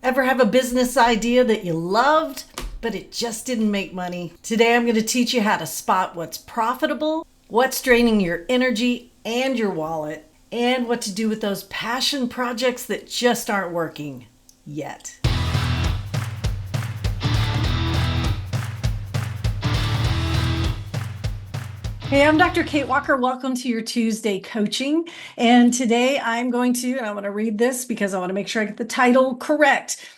Ever have a business idea that you loved, but it just didn't make money? Today I'm going to teach you how to spot what's profitable, what's draining your energy and your wallet, and what to do with those passion projects that just aren't working yet. Hey, I'm Dr. Kate Walker. Welcome to your Tuesday coaching. And today I'm going to read this because I want to make sure I get the title correct.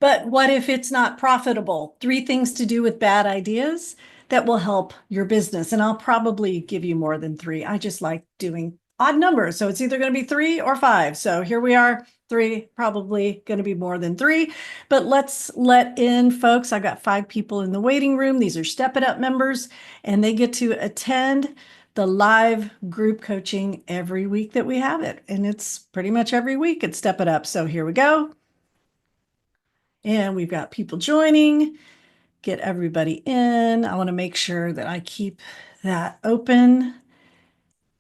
But what if it's not profitable? 3 things to do with bad ideas that will help your business. And I'll probably give you more than 3. I just like doing odd numbers. So it's either going to be 3 or 5. So here we are, 3, probably going to be more than 3. But let's let in folks. I've got 5 people in the waiting room. These are Step It Up members, and they get to attend the live group coaching every week that we have it. And it's pretty much every week at Step It Up. So here we go. And we've got people joining. Get everybody in. I want to make sure that I keep that open.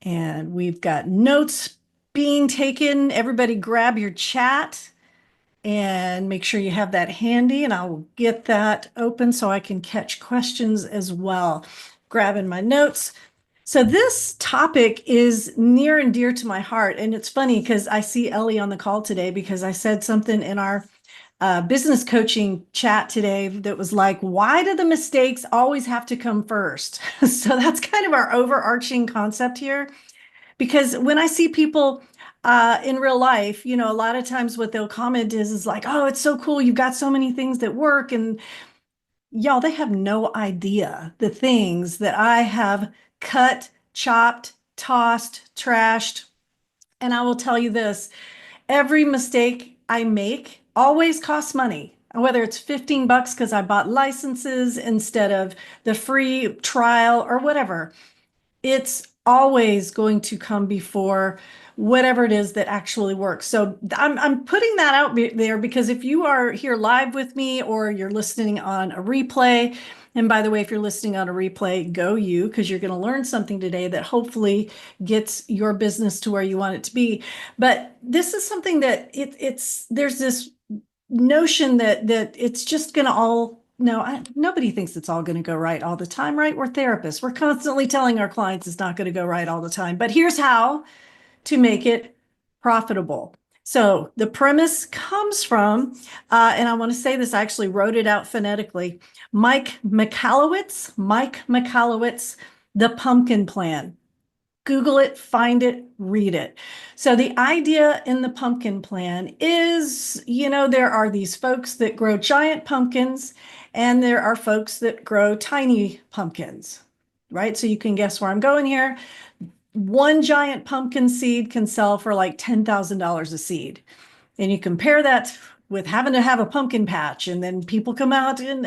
And we've got notes being taken. Everybody grab your chat and make sure you have that handy, and I'll get that open so I can catch questions as well. Grabbing my notes. So this topic is near and dear to my heart. And it's funny because I see Ellie on the call today because I said something in our business coaching chat today that was like, why do the mistakes always have to come first? So that's kind of our overarching concept here. Because when I see people in real life, a lot of times what they'll comment is like, oh, it's so cool. You've got so many things that work. And y'all, they have no idea the things that I have cut, chopped, tossed, trashed. And I will tell you this, every mistake I make always costs money, whether it's 15 bucks because I bought licenses instead of the free trial or whatever. It's always going to come before whatever it is that actually works. So I'm putting that out there because if you are here live with me or you're listening on a replay, and by the way, if you're listening on a replay, go you, because you're going to learn something today that hopefully gets your business to where you want it to be. But this is something that there's this notion that it's just going to all, no, nobody thinks it's all going to go right all the time, right? We're therapists. We're constantly telling our clients it's not going to go right all the time. But here's how to make it profitable. So the premise comes from, and I want to say this, I actually wrote it out phonetically, Mike Michalowicz, The Pumpkin Plan. Google it, find it, read it. So the idea in the pumpkin plan is, there are these folks that grow giant pumpkins and there are folks that grow tiny pumpkins, right? So you can guess where I'm going here. One giant pumpkin seed can sell for like $10,000 a seed. And you compare that with having to have a pumpkin patch, and then people come out and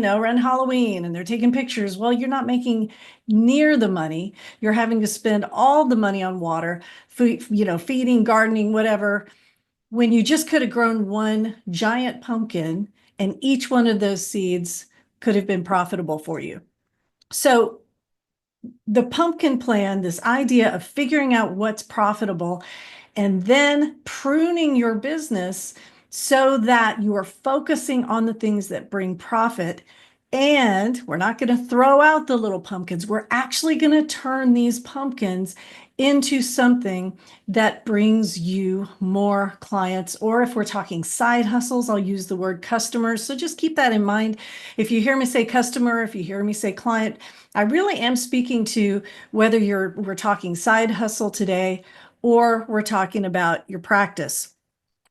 around Halloween and they're taking pictures. Well, you're not making near the money. You're having to spend all the money on water, food, feeding, gardening, whatever, when you just could have grown one giant pumpkin and each one of those seeds could have been profitable for you. So the pumpkin plan, this idea of figuring out what's profitable and then pruning your business so that you are focusing on the things that bring profit. And we're not going to throw out the little pumpkins. We're actually going to turn these pumpkins into something that brings you more clients. Or if we're talking side hustles, I'll use the word customers. So just keep that in mind. If you hear me say customer, if you hear me say client, I really am speaking to whether we're talking side hustle today or we're talking about your practice.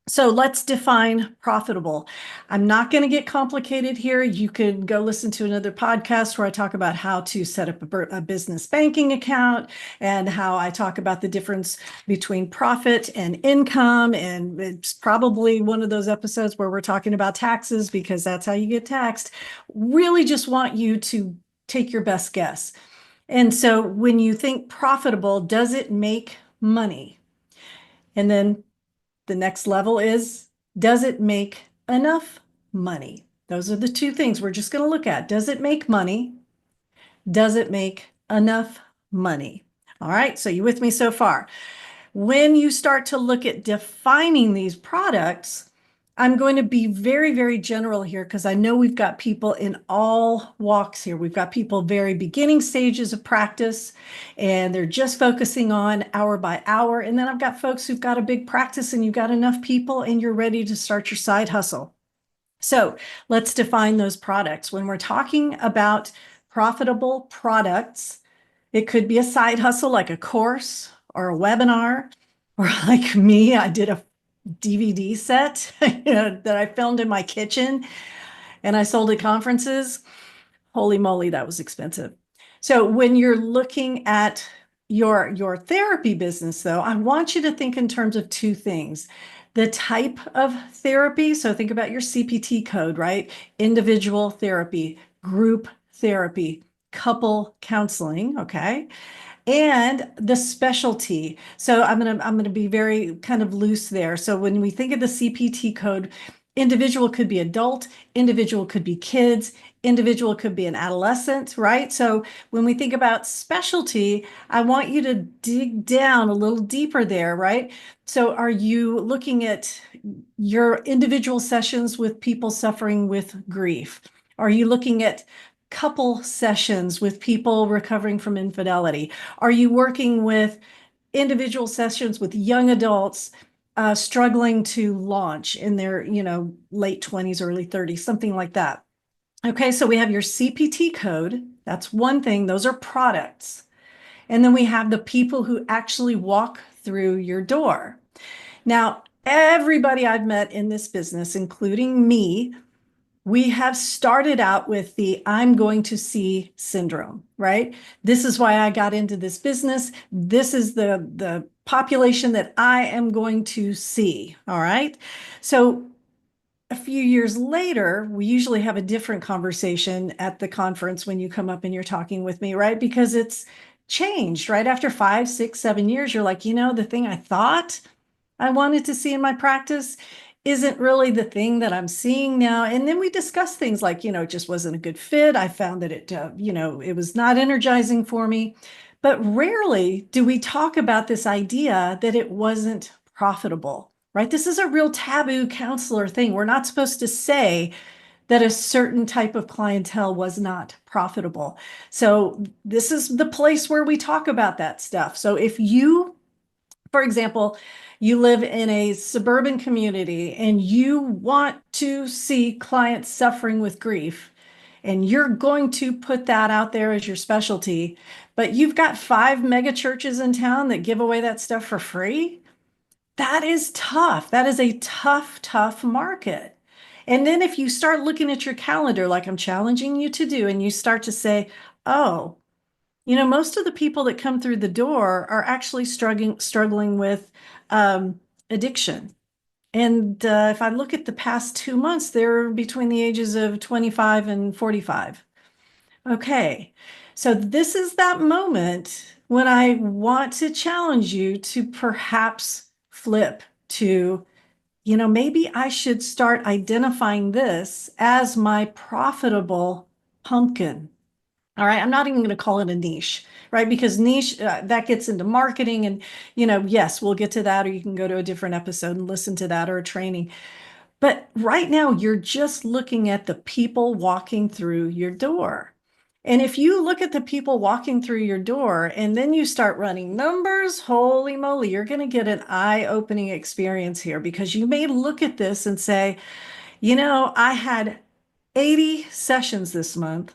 So let's define profitable. I'm not going to get complicated here. You could go listen to another podcast where I talk about how to set up a business banking account and how I talk about the difference between profit and income. And it's probably one of those episodes where we're talking about taxes because that's how you get taxed. Really just want you to take your best guess. And so when you think profitable, does it make money? And then the next level is, does it make enough money? Those are the 2 things we're just going to look at. Does it make money? Does it make enough money? All right, so you with me so far? When you start to look at defining these products, I'm going to be very, very general here because I know we've got people in all walks here. We've got people very beginning stages of practice and they're just focusing on hour by hour. And then I've got folks who've got a big practice and you've got enough people and you're ready to start your side hustle. So let's define those products. When we're talking about profitable products, it could be a side hustle like a course or a webinar, or like me, I did a DVD set that I filmed in my kitchen and I sold at conferences. Holy moly, that was expensive. So when you're looking at your therapy business, though, I want you to think in terms of two things. The type of therapy, so think about your CPT code, right? Individual therapy, group therapy, couple counseling, okay? And the specialty. So I'm gonna be very kind of loose there. So when we think of the CPT code, individual could be adult, individual could be kids, individual could be an adolescent, right? So when we think about specialty, I want you to dig down a little deeper there, right? So are you looking at your individual sessions with people suffering with grief? Are you looking at couple sessions with people recovering from infidelity? Are you working with individual sessions with young adults struggling to launch in their, late 20s, early 30s, something like that? Okay, so we have your CPT code. That's one thing. Those are products. And then we have the people who actually walk through your door. Now, everybody I've met in this business, including me, we have started out with the I'm going to see syndrome, right? This is why I got into this business. This is the population that I am going to see, all right? So a few years later, we usually have a different conversation at the conference when you come up and you're talking with me, right? Because it's changed, right? After 5, 6, 7 years, you're like, the thing I thought I wanted to see in my practice isn't really the thing that I'm seeing now. And then we discuss things like, it just wasn't a good fit. I found that it was not energizing for me. But rarely do we talk about this idea that it wasn't profitable, right? This is a real taboo counselor thing. We're not supposed to say that a certain type of clientele was not profitable. So this is the place where we talk about that stuff. So if you, for example, you live in a suburban community and you want to see clients suffering with grief, and you're going to put that out there as your specialty, but you've got 5 mega churches in town that give away that stuff for free, that is tough. That is a tough, tough market. And then if you start looking at your calendar, like I'm challenging you to do, and you start to say, oh, most of the people that come through the door are actually struggling with addiction. And if I look at the past 2 months, they're between the ages of 25 and 45. Okay, so this is that moment when I want to challenge you to perhaps flip to, maybe I should start identifying this as my profitable pumpkin. All right, I'm not even going to call it a niche, right? Because niche, that gets into marketing and, yes, we'll get to that, or you can go to a different episode and listen to that or a training. But right now, you're just looking at the people walking through your door. And if you look at the people walking through your door and then you start running numbers, holy moly, you're going to get an eye-opening experience here, because you may look at this and say, I had 80 sessions this month.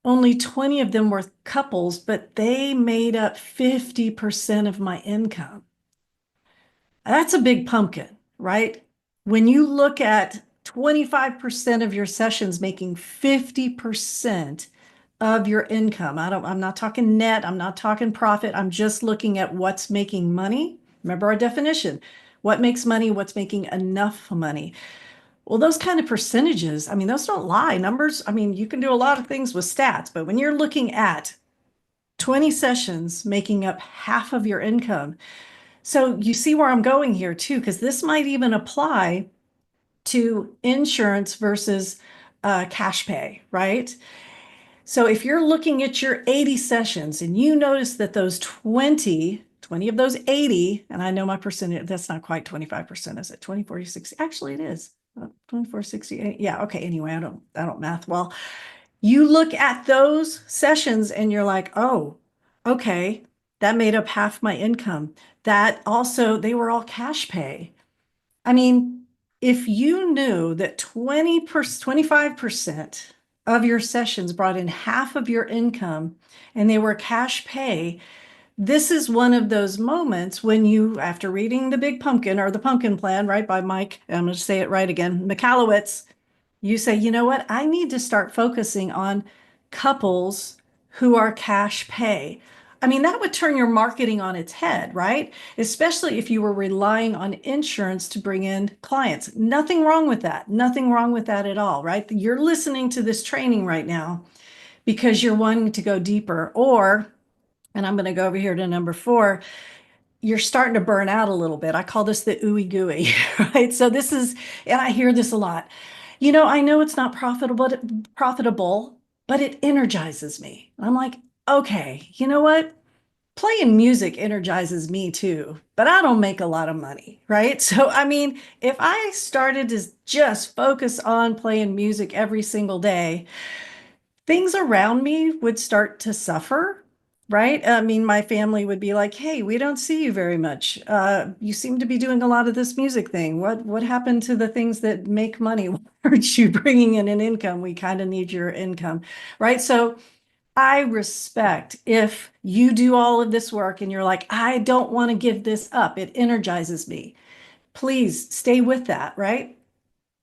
Only 20 of them were couples, but they made up 50% of my income. That's a big pumpkin, right? When you look at 25% of your sessions making 50% of your income, I'm not talking net, I'm not talking profit, I'm just looking at what's making money. Remember our definition: what makes money, what's making enough money. Well, those kind of percentages, those don't lie. Numbers, you can do a lot of things with stats, but when you're looking at 20 sessions making up half of your income, so you see where I'm going here too, because this might even apply to insurance versus cash pay, right? So if you're looking at your 80 sessions and you notice that those 20 of those 80, and I know my percentage, that's not quite 25%, is it? 20, 40, 60? Actually, it is. 2468. Yeah, okay. Anyway, I don't math well. You look at those sessions and you're like, oh, okay, that made up half my income. That also, they were all cash pay. I mean, if you knew that 20%, 25% of your sessions brought in half of your income and they were cash pay, this is one of those moments when you, after reading The Big Pumpkin or The Pumpkin Plan, right, by Mike, I'm going to say it right again, Michalowicz, you say, you know what? I need to start focusing on couples who are cash pay. I mean, that would turn your marketing on its head, right? Especially if you were relying on insurance to bring in clients. Nothing wrong with that. Nothing wrong with that at all, right? You're listening to this training right now because you're wanting to go deeper, or, and I'm going to go over here to number 4, you're starting to burn out a little bit. I call this the ooey gooey, right? So this is, and I hear this a lot. I know it's not profitable, but it energizes me. I'm like, okay, you know what? Playing music energizes me too, but I don't make a lot of money, right? So, I mean, if I started to just focus on playing music every single day, things around me would start to suffer, right? I mean, my family would be like, "Hey, we don't see you very much. You seem to be doing a lot of this music thing. What happened to the things that make money? Why aren't you bringing in an income? We kind of need your income," right? So I respect if you do all of this work and you're like, "I don't want to give this up. It energizes me." Please stay with that, right?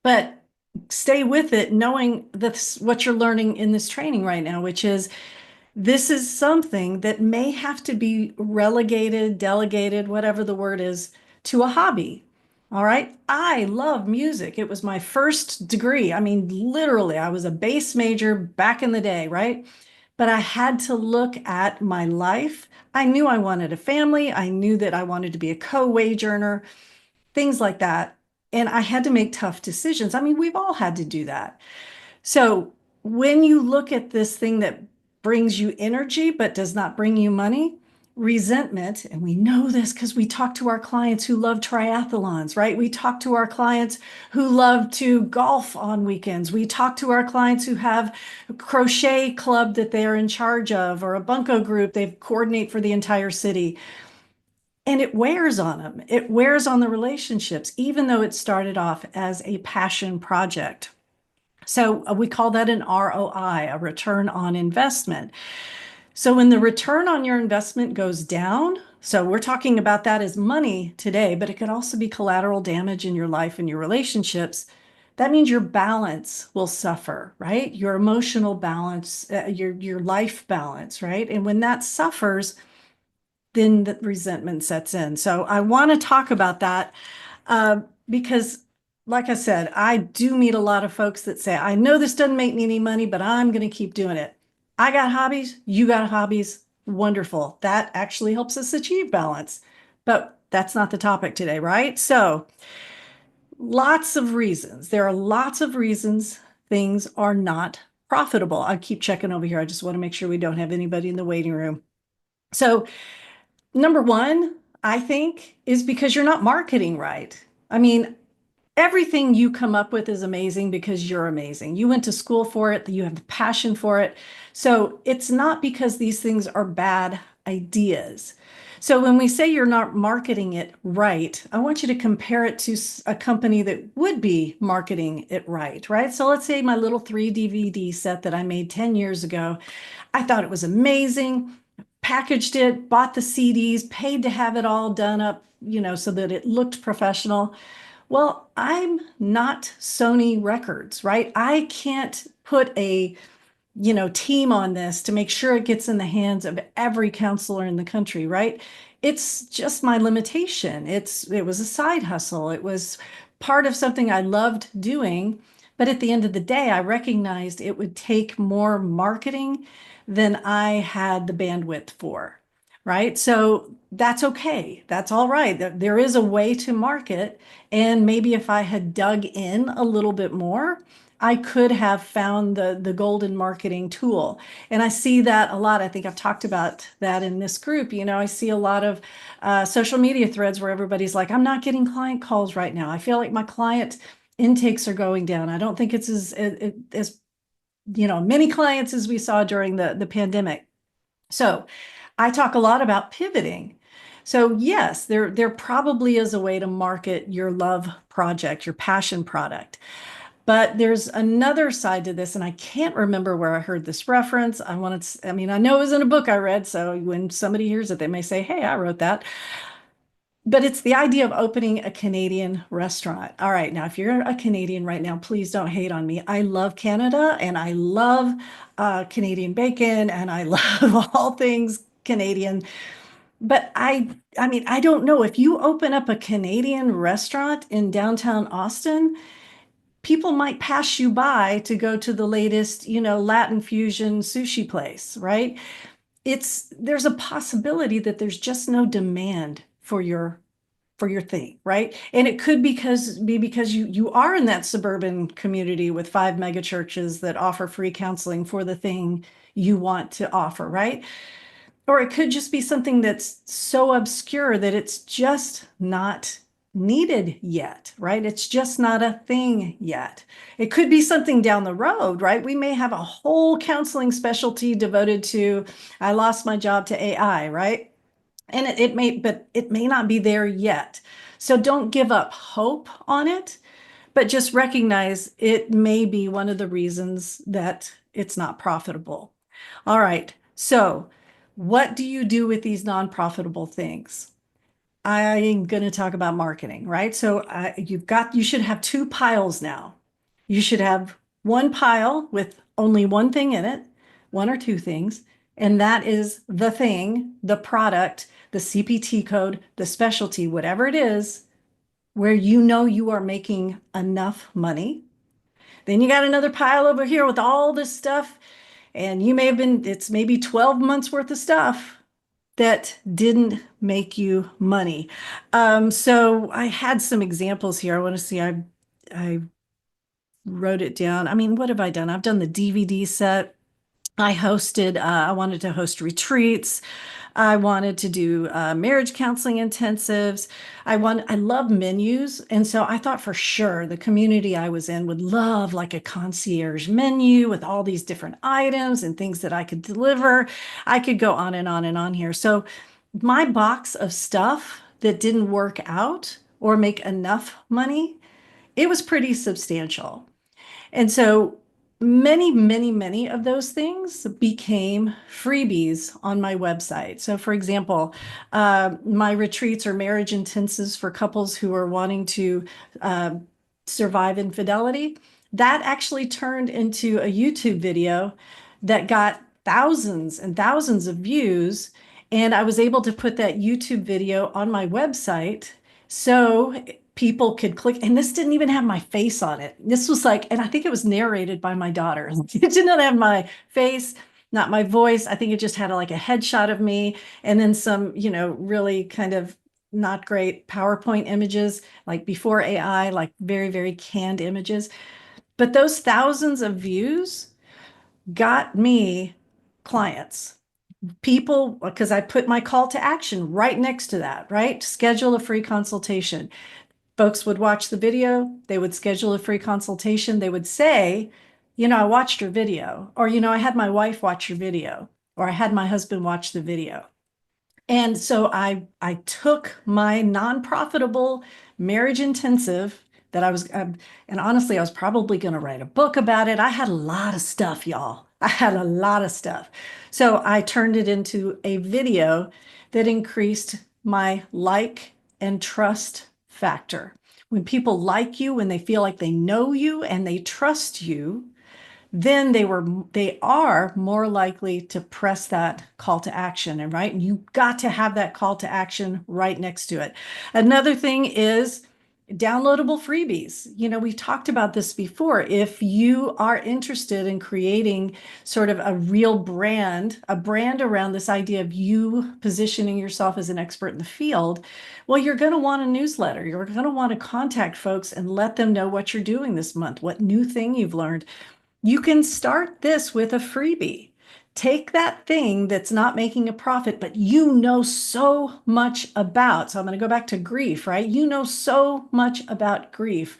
But stay with it knowing that's what you're learning in this training right now, which is this is something that may have to be relegated, delegated, whatever the word is, to a hobby. All right. I love music. It was my first degree. I mean, literally, I was a bass major back in the day, right? But I had to look at my life. I knew I wanted a family. I knew that I wanted to be a co-wage earner, things like that. And I had to make tough decisions. I mean, we've all had to do that. So when you look at this thing that brings you energy but does not bring you money, resentment, and we know this because we talk to our clients who love triathlons, right? We talk to our clients who love to golf on weekends. We talk to our clients who have a crochet club that they're in charge of, or a bunco group they coordinate for the entire city. And it wears on them. It wears on the relationships, even though it started off as a passion project. So we call that an ROI, a return on investment. So when the return on your investment goes down, so we're talking about that as money today, but it could also be collateral damage in your life and your relationships. That means your balance will suffer, right? Your emotional balance, your life balance, right? And when that suffers, then the resentment sets in. So I want to talk about that because, like I said, I do meet a lot of folks that say, I know this doesn't make me any money, but I'm going to keep doing it. I got hobbies, you got hobbies. Wonderful. That actually helps us achieve balance. But that's not the topic today, right? So, lots of reasons. There are lots of reasons things are not profitable. I keep checking over here. I just want to make sure we don't have anybody in the waiting room. So, number one, I think, is because you're not marketing right. I mean, everything you come up with is amazing because you're amazing. You went to school for it, you have the passion for it. So it's not because these things are bad ideas. So when we say you're not marketing it right, I want you to compare it to a company that would be marketing it right, right? So let's say my little 3 DVD set that I made 10 years ago. I thought it was amazing, packaged it, bought the CDs, paid to have it all done up, so that it looked professional. Well, I'm not Sony Records, right? I can't put a team on this to make sure it gets in the hands of every counselor in the country, right? It's just my limitation. It was a side hustle. It was part of something I loved doing, but at the end of the day, I recognized it would take more marketing than I had the bandwidth for, right? So that's okay. That's all right. There is a way to market, and maybe if I had dug in a little bit more, I could have found the golden marketing tool. And I see that a lot. I think I've talked about that in this group. I see a lot of social media threads where everybody's like, I'm not getting client calls right now. I feel like my client intakes are going down. I don't think it's as many clients as we saw during the pandemic. So I talk a lot about pivoting. So yes, there probably is a way to market your love project, your passion product. But there's another side to this, and I can't remember where I heard this reference. I know it was in a book I read, so when somebody hears it, they may say, hey, I wrote that. But it's the idea of opening a Canadian restaurant. All right, now if you're a Canadian right now, please don't hate on me. I love Canada and I love Canadian bacon and I love all things Canadian. But I don't know if you open up a Canadian restaurant in downtown Austin, people might pass you by to go to the latest, Latin fusion sushi place, right? There's a possibility that there's just no demand for your thing, right? And it could be because you are in that suburban community with 5 mega churches that offer free counseling for the thing you want to offer, right? Or it could just be something that's so obscure that it's just not needed yet, right? It's just not a thing yet. It could be something down the road, right? We may have a whole counseling specialty devoted to, I lost my job to AI, right? And but it may not be there yet. So don't give up hope on it, but just recognize it may be one of the reasons that it's not profitable. All right. So what do you do with these non-profitable things? I'm going to talk about marketing, right? So you should have 2 piles now. You should have one pile with only one thing in it, 1 or 2 things, and that is the thing, the product, the CPT code, the specialty, whatever it is, where you are making enough money. Then you got another pile over here with all this stuff, and it's maybe 12 months worth of stuff that didn't make you money. So I had some examples here. I want to see, I wrote it down. I mean, what have I done? I've done the DVD set. I wanted to host retreats. I wanted to do marriage counseling intensives. I love menus. And so I thought for sure the community I was in would love like a concierge menu with all these different items and things that I could deliver. I could go on and on and on here. So my box of stuff that didn't work out or make enough money, it was pretty substantial. And so many of those things became freebies on my website. So for example, my retreats or marriage intensives for couples who are wanting to survive infidelity, that actually turned into a YouTube video that got thousands and thousands of views. And I was able to put that YouTube video on my website so people could click, and this didn't even have my face on it. This was like, and I think it was narrated by my daughter. It did not have my face, not my voice. I think it just had like a headshot of me and then some, really kind of not great PowerPoint images, like before AI, like very, very canned images. But those thousands of views got me clients. People, because I put my call to action right next to that, right? Schedule a free consultation. Folks would watch the video, they would schedule a free consultation, they would say, I watched your video, or, I had my wife watch your video, or I had my husband watch the video. And so I took my non-profitable marriage intensive that I was, and honestly, I was probably going to write a book about it. I had a lot of stuff, y'all. I had a lot of stuff. So I turned it into a video that increased my like and trust factor. When people like you, when they feel like they know you and they trust you, then they are more likely to press that call to action. And right, and you got to have that call to action right next to it. Another thing is downloadable freebies. We've talked about this before. If you are interested in creating sort of a real brand, a brand around this idea of you positioning yourself as an expert in the field, well, you're going to want a newsletter. You're going to want to contact folks and let them know what you're doing this month, what new thing you've learned. You can start this with a freebie. Take that thing that's not making a profit, but you know so much about. So I'm going to go back to grief, right? You know so much about grief.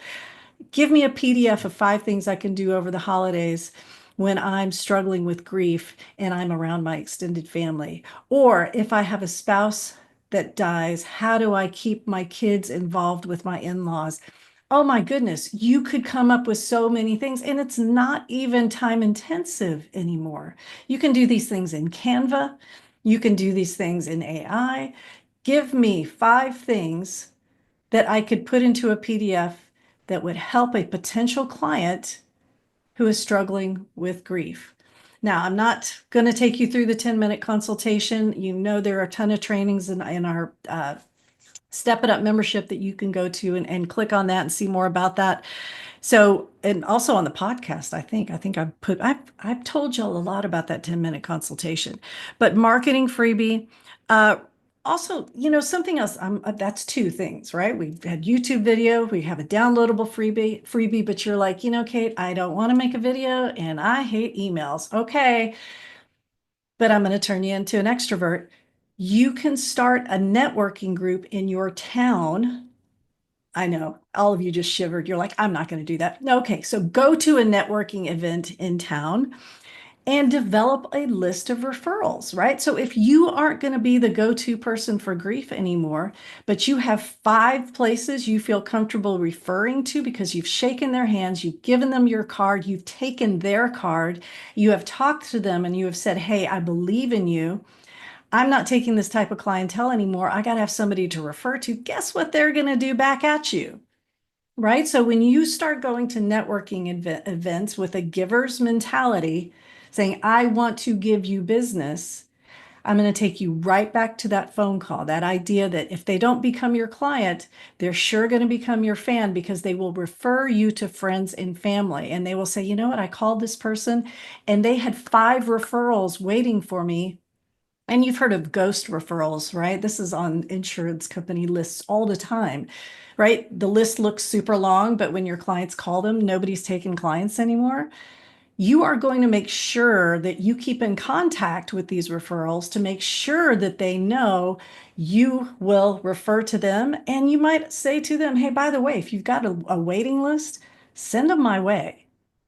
give me a PDF of 5 things I can do over the holidays when I'm struggling with grief and I'm around my extended family. Or if I have a spouse that dies, how do I keep my kids involved with my in-laws? Oh my goodness, you could come up with so many things, and it's not even time intensive anymore. You can do these things in Canva. You can do these things in AI. Give me 5 things that I could put into a PDF that would help a potential client who is struggling with grief. Now, I'm not going to take you through the 10-minute consultation. You know, there are a ton of trainings in our Step It Up membership that you can go to and click on that and see more about that. So, and also on the podcast, I've told y'all a lot about that 10-minute consultation, but marketing freebie, also, something else, that's 2 things, right? We've had YouTube video, we have a downloadable freebie, but you're like, Kate, I don't want to make a video and I hate emails. Okay, but I'm going to turn you into an extrovert. You can start a networking group in your town. I know all of you just shivered. You're like, I'm not going to do that. Okay, so go to a networking event in town and develop a list of referrals, right? So if you aren't going to be the go-to person for grief anymore, but you have 5 places you feel comfortable referring to because you've shaken their hands, you've given them your card, you've taken their card, you have talked to them and you have said, hey, I believe in you. I'm not taking this type of clientele anymore. I got to have somebody to refer to. Guess what they're going to do back at you? Right? So when you start going to networking events with a giver's mentality, saying, I want to give you business, I'm going to take you right back to that phone call, that idea that if they don't become your client, they're sure going to become your fan because they will refer you to friends and family. And they will say, you know what, I called this person and they had 5 referrals waiting for me. And you've heard of ghost referrals, right? This is on insurance company lists all the time, right? The list looks super long, but when your clients call them, nobody's taking clients anymore. You are going to make sure that you keep in contact with these referrals to make sure that they know you will refer to them. And you might say to them, hey, by the way, if you've got a waiting list, send them my way.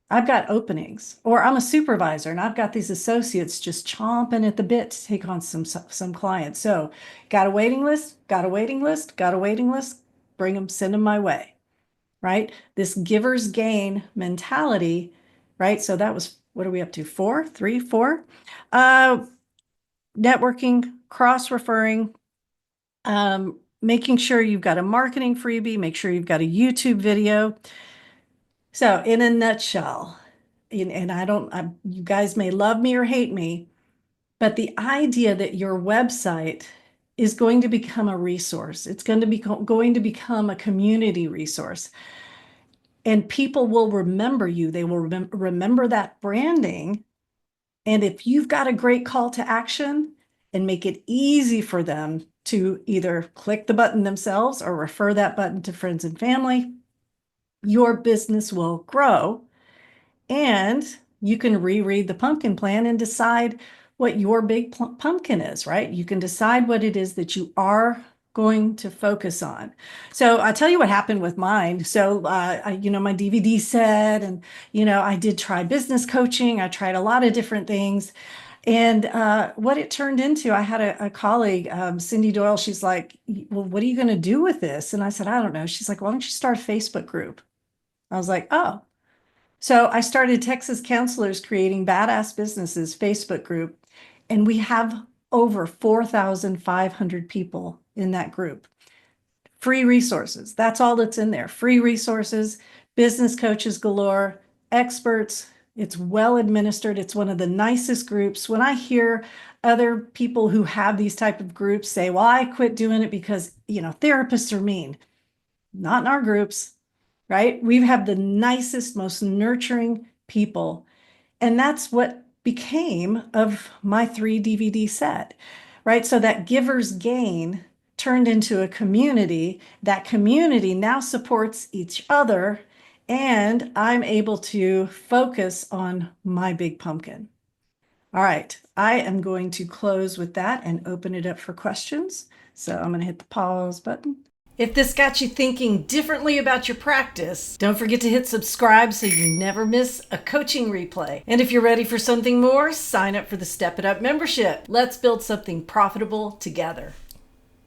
I've got openings, or I'm a supervisor and I've got these associates just chomping at the bit to take on some clients. So got a waiting list, got a waiting list, got a waiting list, bring them, send them my way, right? This giver's gain mentality, right? So that was, what are we up to? 4, 3, 4. Networking, cross-referring, making sure you've got a marketing freebie, make sure you've got a YouTube video. So in a nutshell, and you guys may love me or hate me, but the idea that your website is going to become a resource, it's going to become a community resource, and people will remember you. They will remember that branding. And if you've got a great call to action and make it easy for them to either click the button themselves or refer that button to friends and family, your business will grow. And you can reread the pumpkin plan and decide what your big pumpkin is, right? You can decide what it is that you are going to focus on. So I'll tell you what happened with mine. So, my DVD set, and, I did try business coaching. I tried a lot of different things. And what it turned into, I had a colleague, Cindy Doyle. She's like, well, what are you going to do with this? And I said, I don't know. She's like, why don't you start a Facebook group? I was like, oh. So I started Texas Counselors Creating Badass Businesses Facebook group, and we have over 4,500 people in that group. Free resources. That's all that's in there. Free resources, business coaches galore, experts. It's well administered. It's one of the nicest groups. When I hear other people who have these type of groups say, well, I quit doing it because, therapists are mean. Not in our groups, right? We have the nicest, most nurturing people. And that's what became of my 3 DVD set, right? So that giver's gain turned into a community. That community now supports each other, and I'm able to focus on my big pumpkin. All right, I am going to close with that and open it up for questions. So I'm going to hit the pause button. If this got you thinking differently about your practice, don't forget to hit subscribe so you never miss a coaching replay. And if you're ready for something more, sign up for the Step It Up membership. Let's build something profitable together.